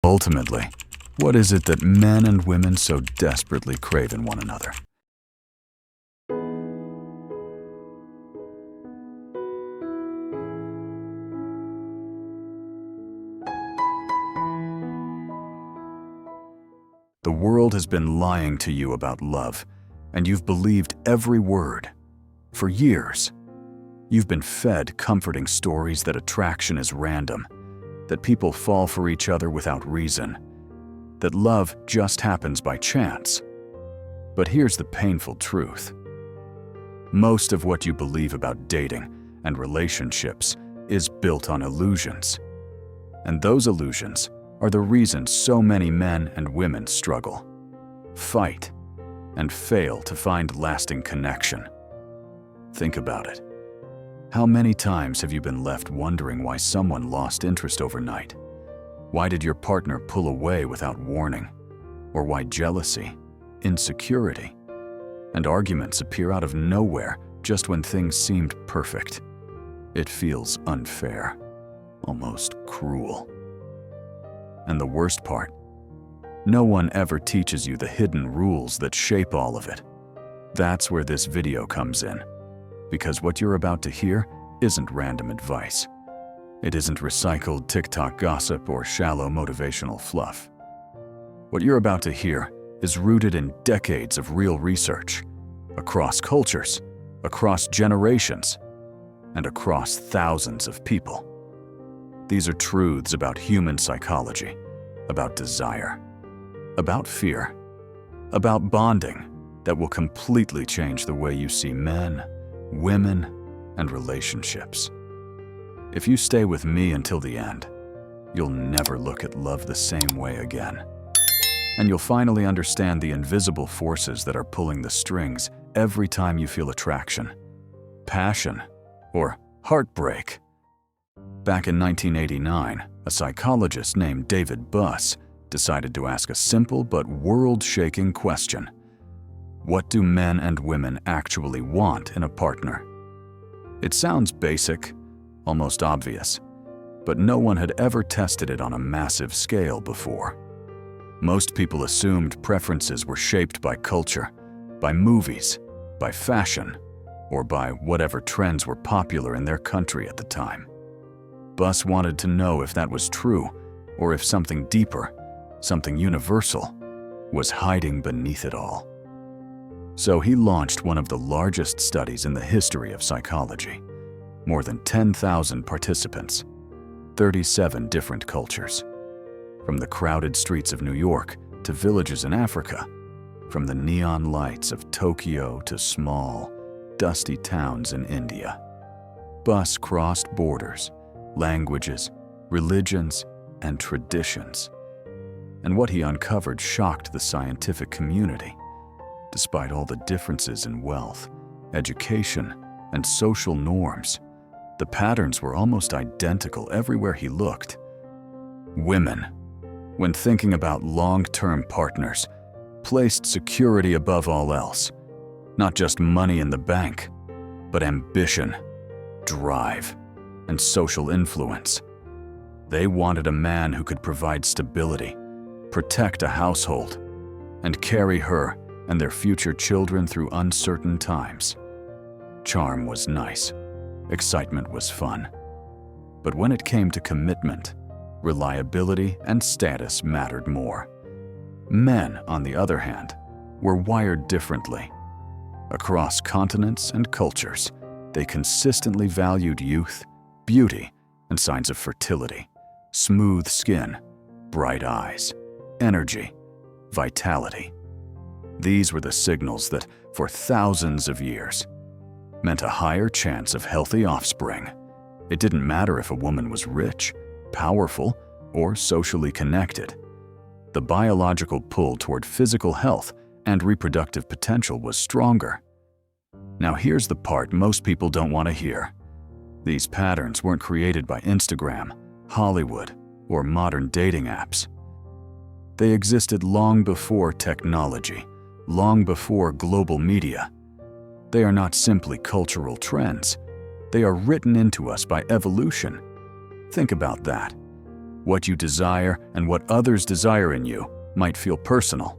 Ultimately, what is it that men and women so desperately crave in one another? The world has been lying to you about love, and you've believed every word. For years, you've been fed comforting stories that attraction is random, that people fall for each other without reason, that love just happens by chance. But here's the painful truth. Most of what you believe about dating and relationships is built on illusions. And those illusions are the reason so many men and women struggle, fight, and fail to find lasting connection. Think about it. How many times have you been left wondering why someone lost interest overnight? Why did your partner pull away without warning? Or why jealousy, insecurity, and arguments appear out of nowhere just when things seemed perfect? It feels unfair, almost cruel. And the worst part, no one ever teaches you the hidden rules that shape all of it. That's where this video comes in, because what you're about to hear isn't random advice. It isn't recycled TikTok gossip or shallow motivational fluff. What you're about to hear is rooted in decades of real research, across cultures, across generations, and across thousands of people. These are truths about human psychology, about desire, about fear, about bonding that will completely change the way you see men, women, and relationships. If you stay with me until the end, you'll never look at love the same way again. And you'll finally understand the invisible forces that are pulling the strings every time you feel attraction, passion, or heartbreak. Back in 1989, a psychologist named David Buss decided to ask a simple but world-shaking question. What do men and women actually want in a partner? It sounds basic, almost obvious, but no one had ever tested it on a massive scale before. Most people assumed preferences were shaped by culture, by movies, by fashion, or by whatever trends were popular in their country at the time. Buss wanted to know if that was true, or if something deeper, something universal, was hiding beneath it all. So he launched one of the largest studies in the history of psychology. More than 10,000 participants, 37 different cultures. From the crowded streets of New York to villages in Africa, from the neon lights of Tokyo to small, dusty towns in India. Buss crossed borders, languages, religions, and traditions. And what he uncovered shocked the scientific community. Despite all the differences in wealth, education, and social norms, the patterns were almost identical everywhere he looked. Women, when thinking about long-term partners, placed security above all else. Not just money in the bank, but ambition, drive, and social influence. They wanted a man who could provide stability, protect a household, and carry her and their future children through uncertain times. Charm was nice, excitement was fun. But when it came to commitment, reliability and status mattered more. Men, on the other hand, were wired differently. Across continents and cultures, they consistently valued youth, beauty, and signs of fertility, smooth skin, bright eyes, energy, vitality. These were the signals that, for thousands of years, meant a higher chance of healthy offspring. It didn't matter if a woman was rich, powerful, or socially connected. The biological pull toward physical health and reproductive potential was stronger. Now here's the part most people don't want to hear. These patterns weren't created by Instagram, Hollywood, or modern dating apps. They existed long before technology, long before global media. They are not simply cultural trends. They are written into us by evolution. Think about that. What you desire and what others desire in you might feel personal,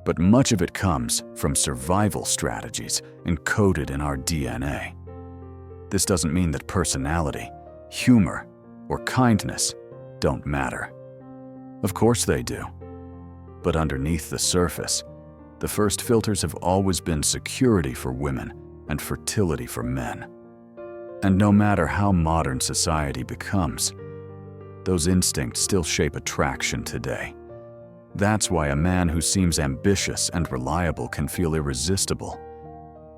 but much of it comes from survival strategies encoded in our DNA. This doesn't mean that personality, humor, or kindness don't matter. Of course they do. But underneath the surface, the first filters have always been security for women and fertility for men. And no matter how modern society becomes, those instincts still shape attraction today. That's why a man who seems ambitious and reliable can feel irresistible,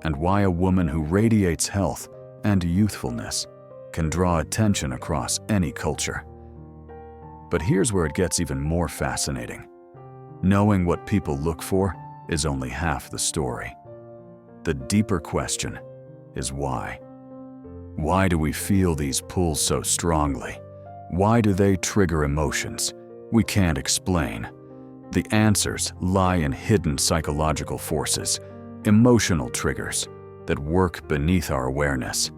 and why a woman who radiates health and youthfulness can draw attention across any culture. But here's where it gets even more fascinating. Knowing what people look for is only half the story. The deeper question is why. Why do we feel these pulls so strongly? Why do they trigger emotions we can't explain? The answers lie in hidden psychological forces, emotional triggers that work beneath our awareness,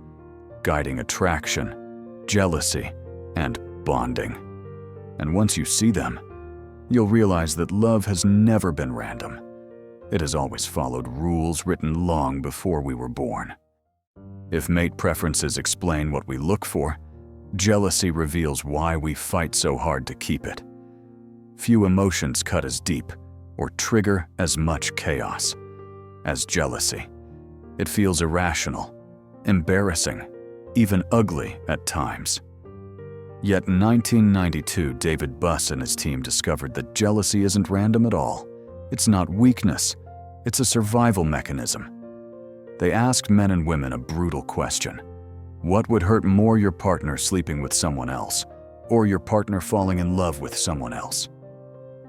guiding attraction, jealousy, and bonding. And once you see them, you'll realize that love has never been random. It has always followed rules written long before we were born. If mate preferences explain what we look for, jealousy reveals why we fight so hard to keep it. Few emotions cut as deep or trigger as much chaos as jealousy. It feels irrational, embarrassing, even ugly at times. Yet in 1992, David Buss and his team discovered that jealousy isn't random at all. It's not weakness, it's a survival mechanism. They asked men and women a brutal question. What would hurt more, your partner sleeping with someone else, or your partner falling in love with someone else?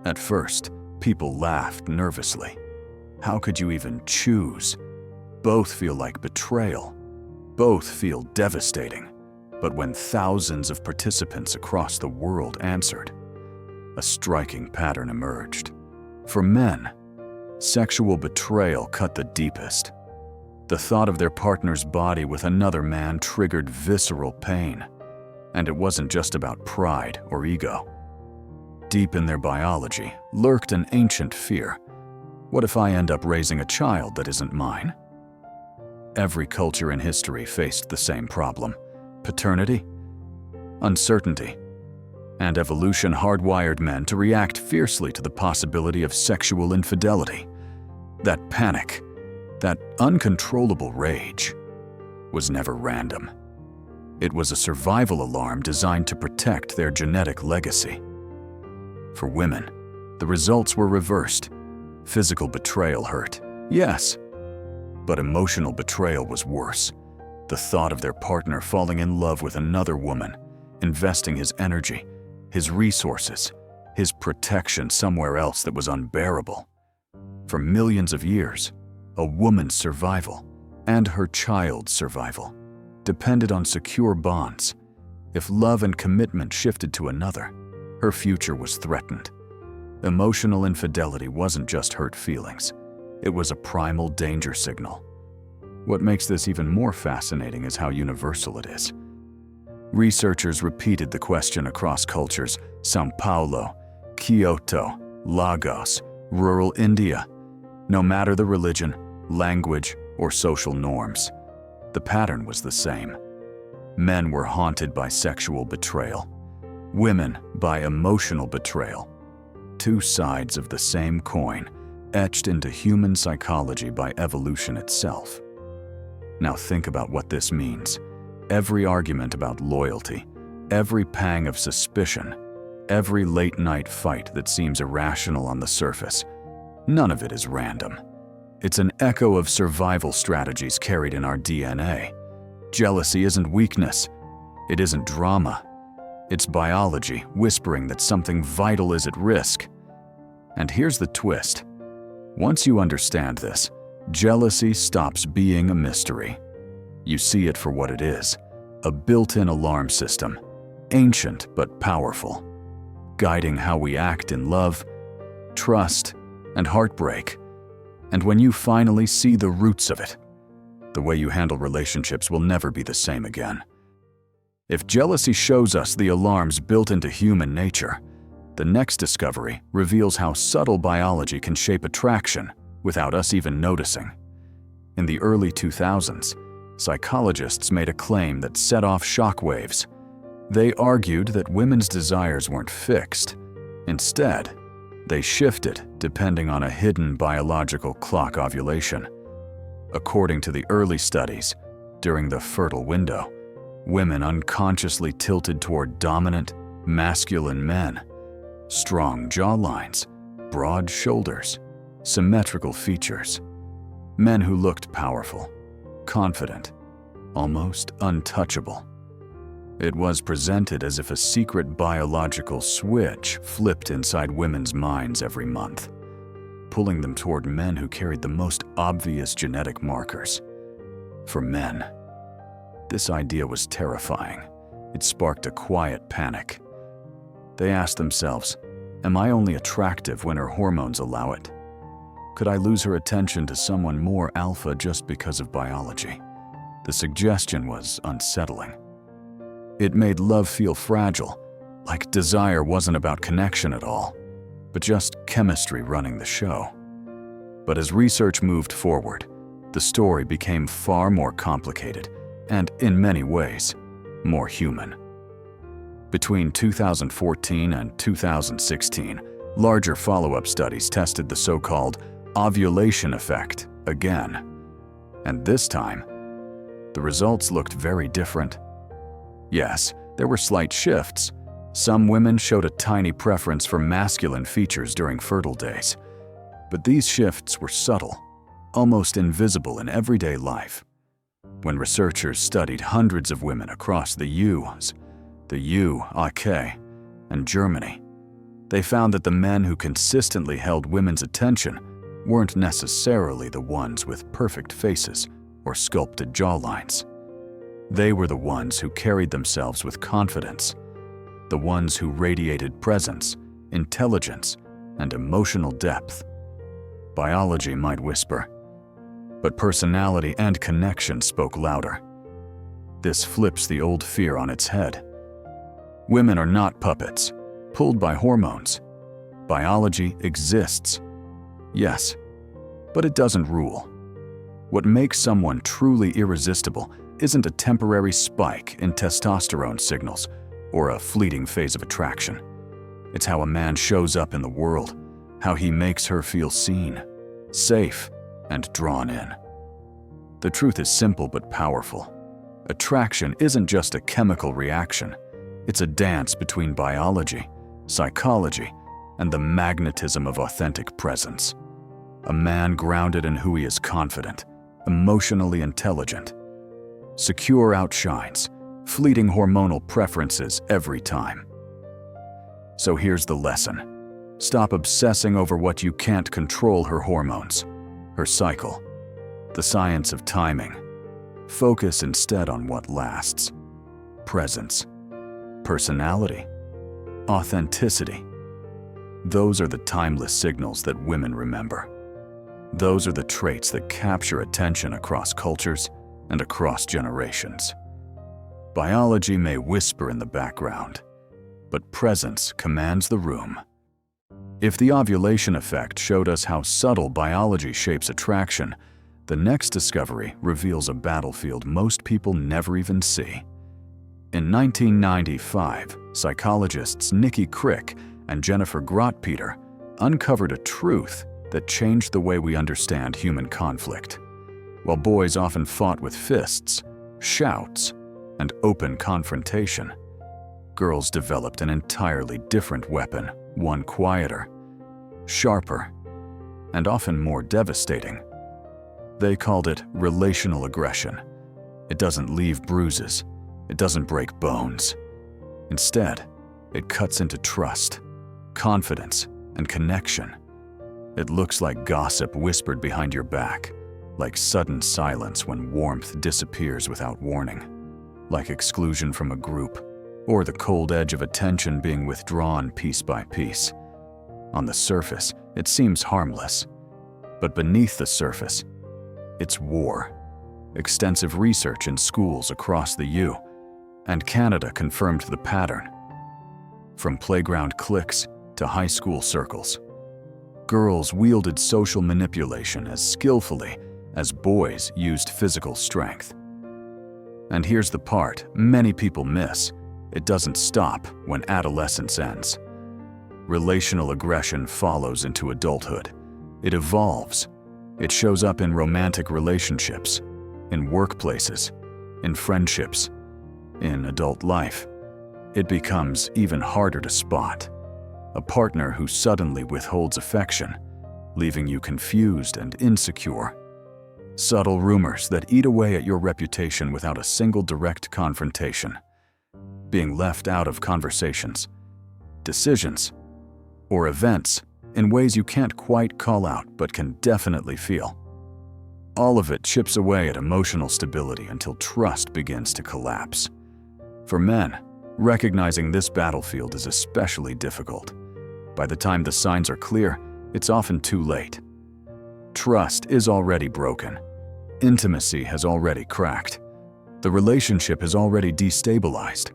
At first, people laughed nervously. How could you even choose? Both feel like betrayal. Both feel devastating. But when thousands of participants across the world answered, a striking pattern emerged. For men, sexual betrayal cut the deepest. The thought of their partner's body with another man triggered visceral pain. And it wasn't just about pride or ego. Deep in their biology lurked an ancient fear. What if I end up raising a child that isn't mine? Every culture in history faced the same problem. Paternity, uncertainty, and evolution hardwired men to react fiercely to the possibility of sexual infidelity. That panic, that uncontrollable rage, was never random. It was a survival alarm designed to protect their genetic legacy. For women, the results were reversed. Physical betrayal hurt, yes, but emotional betrayal was worse. The thought of their partner falling in love with another woman, investing his energy, his resources, his protection somewhere else that was unbearable. For millions of years, a woman's survival and her child's survival depended on secure bonds. If love and commitment shifted to another, her future was threatened. Emotional infidelity wasn't just hurt feelings. It was a primal danger signal. What makes this even more fascinating is how universal it is. Researchers repeated the question across cultures: São Paulo, Kyoto, Lagos, rural India. No matter the religion, language, or social norms, the pattern was the same. Men were haunted by sexual betrayal. Women by emotional betrayal. Two sides of the same coin, etched into human psychology by evolution itself. Now think about what this means. Every argument about loyalty, every pang of suspicion, every late-night fight that seems irrational on the surface, none of it is random. It's an echo of survival strategies carried in our DNA. Jealousy isn't weakness. It isn't drama. It's biology whispering that something vital is at risk. And here's the twist. Once you understand this, jealousy stops being a mystery. You see it for what it is, a built-in alarm system, ancient but powerful, guiding how we act in love, trust, and heartbreak. And when you finally see the roots of it, the way you handle relationships will never be the same again. If jealousy shows us the alarms built into human nature, the next discovery reveals how subtle biology can shape attraction without us even noticing. In the early 2000s, psychologists made a claim that set off shockwaves. They argued that women's desires weren't fixed. Instead, they shifted depending on a hidden biological clock ovulation. According to the early studies, during the fertile window, women unconsciously tilted toward dominant, masculine men. Strong jawlines, broad shoulders, symmetrical features. Men who looked powerful, confident, almost untouchable. It was presented as if a secret biological switch flipped inside women's minds every month, pulling them toward men who carried the most obvious genetic markers. For men, this idea was terrifying. It sparked a quiet panic. They asked themselves, am I only attractive when her hormones allow it? Could I lose her attention to someone more alpha just because of biology? The suggestion was unsettling. It made love feel fragile, like desire wasn't about connection at all, but just chemistry running the show. But as research moved forward, the story became far more complicated and, in many ways, more human. Between 2014 and 2016, larger follow-up studies tested the so-called ovulation effect again. And this time, the results looked very different. Yes, there were slight shifts. Some women showed a tiny preference for masculine features during fertile days. But these shifts were subtle, almost invisible in everyday life. When researchers studied hundreds of women across the UK, and Germany, they found that the men who consistently held women's attention weren't necessarily the ones with perfect faces or sculpted jawlines. They were the ones who carried themselves with confidence, the ones who radiated presence, intelligence, and emotional depth. Biology might whisper, but personality and connection spoke louder. This flips the old fear on its head. Women are not puppets, pulled by hormones. Biology exists. Yes, but it doesn't rule. What makes someone truly irresistible isn't a temporary spike in testosterone signals or a fleeting phase of attraction. It's how a man shows up in the world, how he makes her feel seen, safe, and drawn in. The truth is simple but powerful. Attraction isn't just a chemical reaction. It's a dance between biology, psychology, and the magnetism of authentic presence. A man grounded in who he is confident, emotionally intelligent. Secure outshines, fleeting hormonal preferences every time. So here's the lesson. Stop obsessing over what you can't control: her hormones, her cycle, the science of timing. Focus instead on what lasts. Presence, personality, authenticity. Those are the timeless signals that women remember. Those are the traits that capture attention across cultures and across generations. Biology may whisper in the background, but presence commands the room. If the ovulation effect showed us how subtle biology shapes attraction, the next discovery reveals a battlefield most people never even see. In 1995, psychologists Nikki Crick and Jennifer Grotpeter uncovered a truth that changed the way we understand human conflict. While boys often fought with fists, shouts, and open confrontation, girls developed an entirely different weapon, one quieter, sharper, and often more devastating. They called it relational aggression. It doesn't leave bruises. It doesn't break bones. Instead, it cuts into trust, confidence, and connection. It looks like gossip whispered behind your back, like sudden silence when warmth disappears without warning, like exclusion from a group, or the cold edge of attention being withdrawn piece by piece. On the surface, it seems harmless, but beneath the surface, it's war. Extensive research in schools across the And Canada confirmed the pattern. From playground cliques to high school circles, girls wielded social manipulation as skillfully as boys used physical strength. And here's the part many people miss: it doesn't stop when adolescence ends. Relational aggression follows into adulthood. It evolves. It shows up in romantic relationships, in workplaces, in friendships, in adult life. It becomes even harder to spot. A partner who suddenly withholds affection, leaving you confused and insecure. Subtle rumors that eat away at your reputation without a single direct confrontation. Being left out of conversations, decisions, or events in ways you can't quite call out but can definitely feel. All of it chips away at emotional stability until trust begins to collapse. For men, recognizing this battlefield is especially difficult. By the time the signs are clear, it's often too late. Trust is already broken. Intimacy has already cracked. The relationship is already destabilized.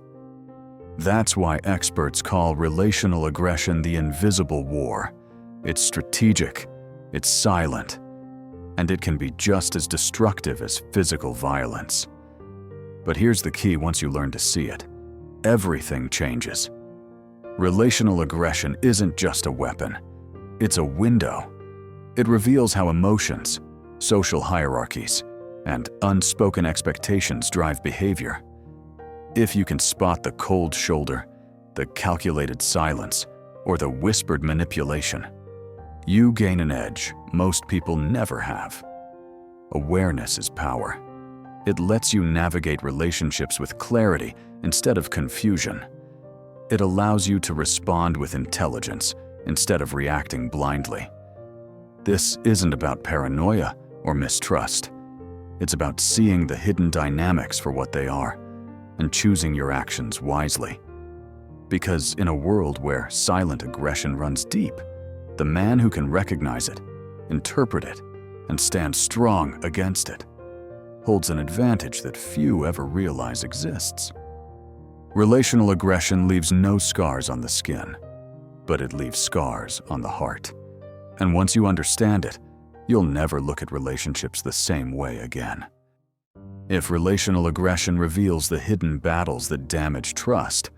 That's why experts call relational aggression the invisible war. It's strategic, it's silent, and it can be just as destructive as physical violence. But here's the key: once you learn to see it, everything changes. Relational aggression isn't just a weapon, it's a window. It reveals how emotions, social hierarchies, and unspoken expectations drive behavior. If you can spot the cold shoulder, the calculated silence, or the whispered manipulation, you gain an edge most people never have. Awareness is power. It lets you navigate relationships with clarity instead of confusion. It allows you to respond with intelligence instead of reacting blindly. This isn't about paranoia or mistrust. It's about seeing the hidden dynamics for what they are and choosing your actions wisely. Because in a world where silent aggression runs deep, the man who can recognize it, interpret it, and stand strong against it holds an advantage that few ever realize exists. Relational aggression leaves no scars on the skin, but it leaves scars on the heart. And once you understand it, you'll never look at relationships the same way again. If relational aggression reveals the hidden battles that damage trust,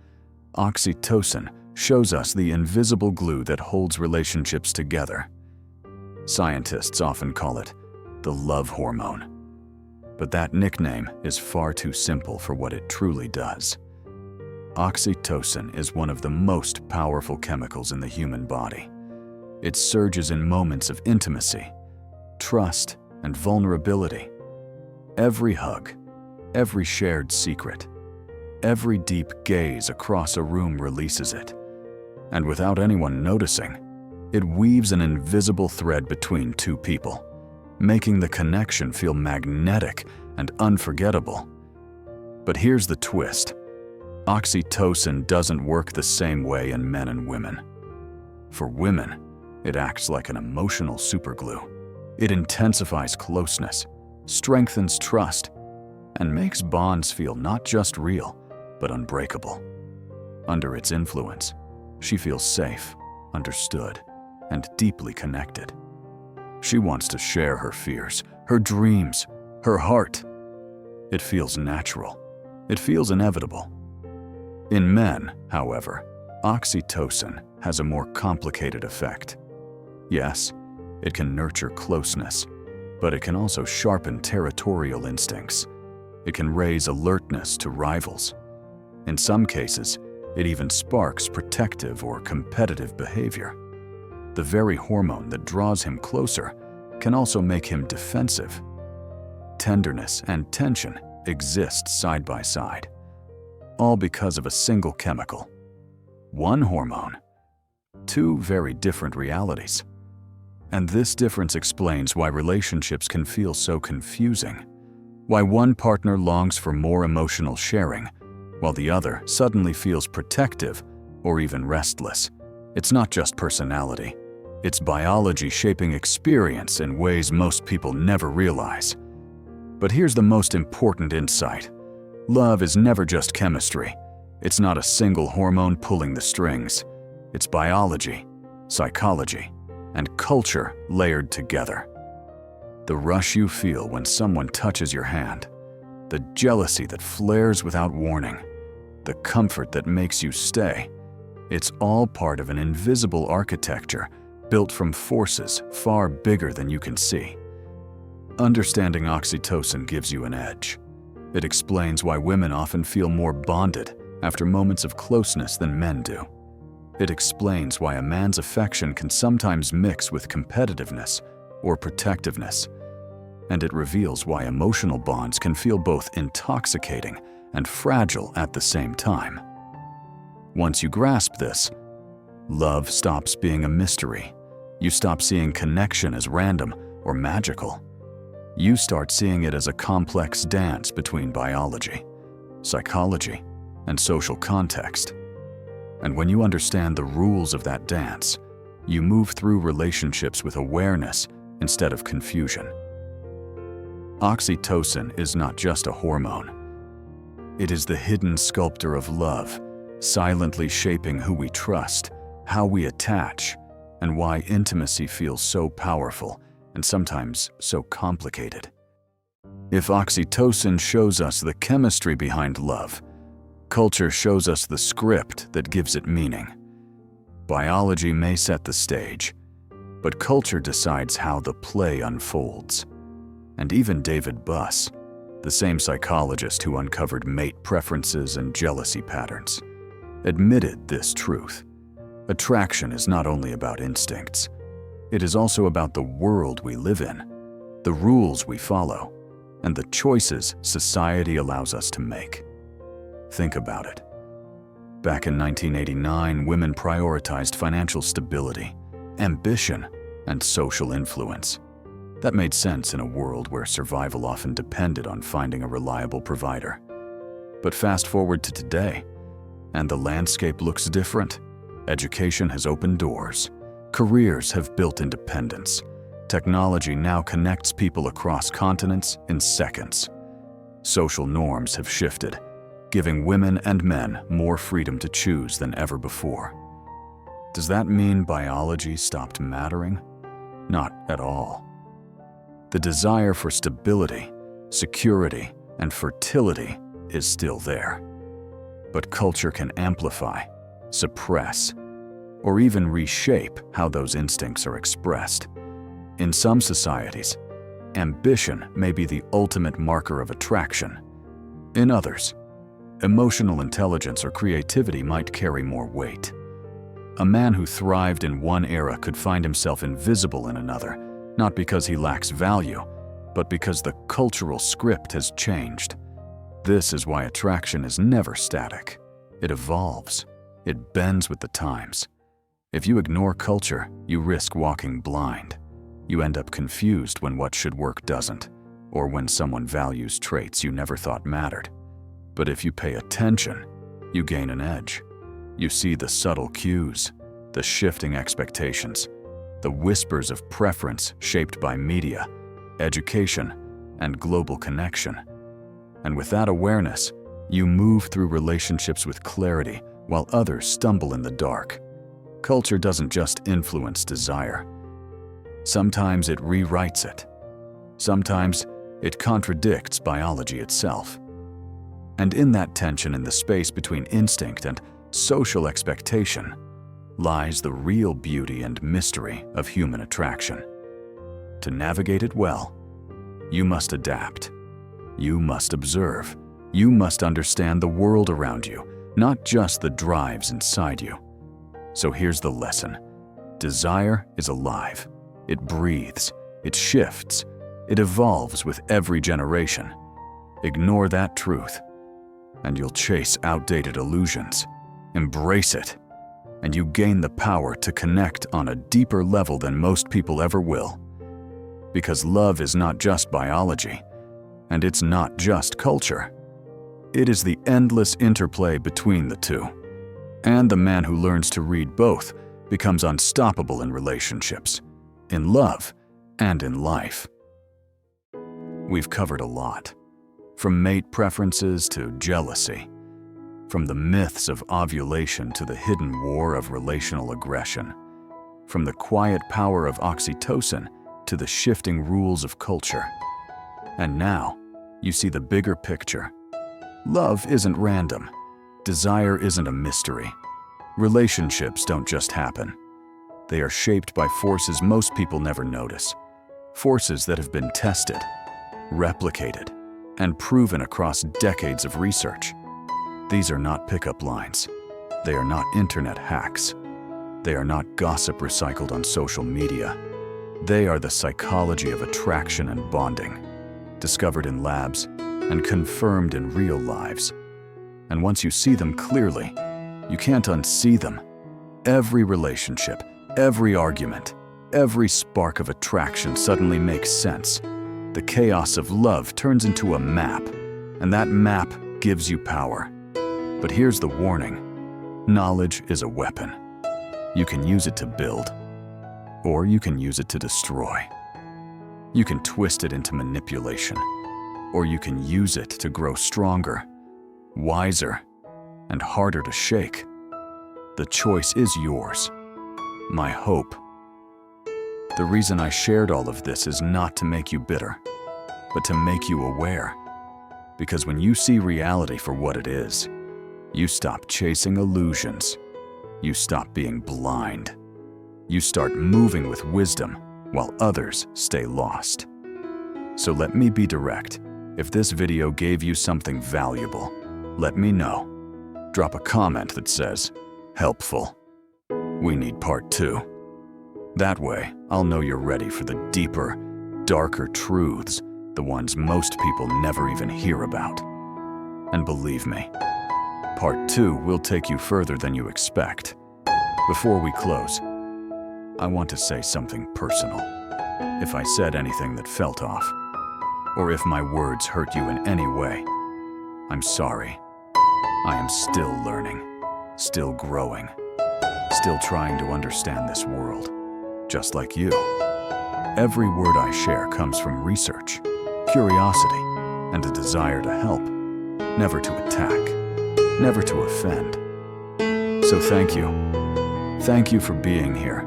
oxytocin shows us the invisible glue that holds relationships together. Scientists often call it the love hormone. But that nickname is far too simple for what it truly does. Oxytocin is one of the most powerful chemicals in the human body. It surges in moments of intimacy, trust, and vulnerability. Every hug, every shared secret, every deep gaze across a room releases it. And without anyone noticing, it weaves an invisible thread between two people, making the connection feel magnetic and unforgettable. But here's the twist. Oxytocin doesn't work the same way in men and women. For women, it acts like an emotional superglue. It intensifies closeness, strengthens trust, and makes bonds feel not just real, but unbreakable. Under its influence, she feels safe, understood, and deeply connected. She wants to share her fears, her dreams, her heart. It feels natural. It feels inevitable. In men, however, oxytocin has a more complicated effect. Yes, it can nurture closeness, but it can also sharpen territorial instincts. It can raise alertness to rivals. In some cases, it even sparks protective or competitive behavior. The very hormone that draws him closer can also make him defensive. Tenderness and tension exist side by side, all because of a single chemical. One hormone, two very different realities. And this difference explains why relationships can feel so confusing, why one partner longs for more emotional sharing, while the other suddenly feels protective or even restless. It's not just personality. It's biology shaping experience in ways most people never realize. But here's the most important insight. Love is never just chemistry. It's not a single hormone pulling the strings. It's biology, psychology, and culture layered together. The rush you feel when someone touches your hand, the jealousy that flares without warning, the comfort that makes you stay, it's all part of an invisible architecture built from forces far bigger than you can see. Understanding oxytocin gives you an edge. It explains why women often feel more bonded after moments of closeness than men do. It explains why a man's affection can sometimes mix with competitiveness or protectiveness. And it reveals why emotional bonds can feel both intoxicating and fragile at the same time. Once you grasp this, love stops being a mystery. You stop seeing connection as random or magical. You start seeing it as a complex dance between biology, psychology, and social context. And when you understand the rules of that dance, you move through relationships with awareness instead of confusion. Oxytocin is not just a hormone. It is the hidden sculptor of love, silently shaping who we trust, how we attach, and why intimacy feels so powerful and sometimes so complicated. If oxytocin shows us the chemistry behind love, culture shows us the script that gives it meaning. Biology may set the stage, but culture decides how the play unfolds. And even David Buss, the same psychologist who uncovered mate preferences and jealousy patterns, admitted this truth. Attraction is not only about instincts. It is also about the world we live in, the rules we follow, and the choices society allows us to make. Think about it. Back in 1989, women prioritized financial stability, ambition, and social influence. That made sense in a world where survival often depended on finding a reliable provider. But fast forward to today, and the landscape looks different. Education has opened doors. Careers have built independence. Technology now connects people across continents in seconds. Social norms have shifted, giving women and men more freedom to choose than ever before. Does that mean biology stopped mattering? Not at all. The desire for stability, security, and fertility is still there. But culture can amplify, suppress, or even reshape how those instincts are expressed. In some societies, ambition may be the ultimate marker of attraction. In others, emotional intelligence or creativity might carry more weight. A man who thrived in one era could find himself invisible in another, not because he lacks value, but because the cultural script has changed. This is why attraction is never static. It evolves. It bends with the times. If you ignore culture, you risk walking blind. You end up confused when what should work doesn't, or when someone values traits you never thought mattered. But if you pay attention, you gain an edge. You see the subtle cues, the shifting expectations, the whispers of preference shaped by media, education, and global connection. And with that awareness, you move through relationships with clarity while others stumble in the dark. Culture doesn't just influence desire. Sometimes it rewrites it. Sometimes it contradicts biology itself. And in that tension in the space between instinct and social expectation lies the real beauty and mystery of human attraction. To navigate it well, you must adapt. You must observe. You must understand the world around you, not just the drives inside you. So here's the lesson. Desire is alive. It breathes. It shifts. It evolves with every generation. Ignore that truth, and you'll chase outdated illusions. Embrace it, and you gain the power to connect on a deeper level than most people ever will. Because love is not just biology, and it's not just culture. It is the endless interplay between the two. And the man who learns to read both becomes unstoppable in relationships, in love, and in life. We've covered a lot. From mate preferences to jealousy. From the myths of ovulation to the hidden war of relational aggression. From the quiet power of oxytocin to the shifting rules of culture. And now, you see the bigger picture. Love isn't random. Desire isn't a mystery. Relationships don't just happen. They are shaped by forces most people never notice. Forces that have been tested, replicated, and proven across decades of research. These are not pickup lines. They are not internet hacks. They are not gossip recycled on social media. They are the psychology of attraction and bonding, discovered in labs and confirmed in real lives. And once you see them clearly, you can't unsee them. Every relationship, every argument, every spark of attraction suddenly makes sense. The chaos of love turns into a map, and that map gives you power. But here's the warning. Knowledge is a weapon. You can use it to build, or you can use it to destroy. You can twist it into manipulation, or you can use it to grow stronger, wiser, and harder to shake. The choice is yours. My hope. The reason I shared all of this is not to make you bitter, but to make you aware. Because when you see reality for what it is, you stop chasing illusions. You stop being blind. You start moving with wisdom while others stay lost. So let me be direct. If this video gave you something valuable, let me know. Drop a comment that says, helpful. We need part 2. That way, I'll know you're ready for the deeper, darker truths, the ones most people never even hear about. And believe me, part 2 will take you further than you expect. Before we close, I want to say something personal. If I said anything that felt off, or if my words hurt you in any way, I'm sorry. I am still learning, still growing, still trying to understand this world, just like you. Every word I share comes from research, curiosity, and a desire to help, never to attack, never to offend. So thank you. Thank you for being here,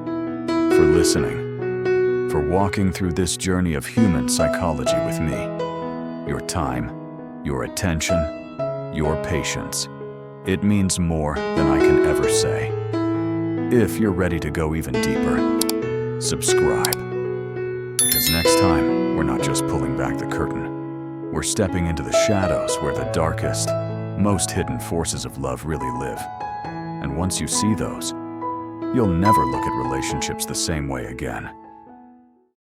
for listening, for walking through this journey of human psychology with me. Your time, your attention, your patience. It means more than I can ever say. If you're ready to go even deeper, subscribe. Because next time, we're not just pulling back the curtain. We're stepping into the shadows where the darkest, most hidden forces of love really live. And once you see those, you'll never look at relationships the same way again.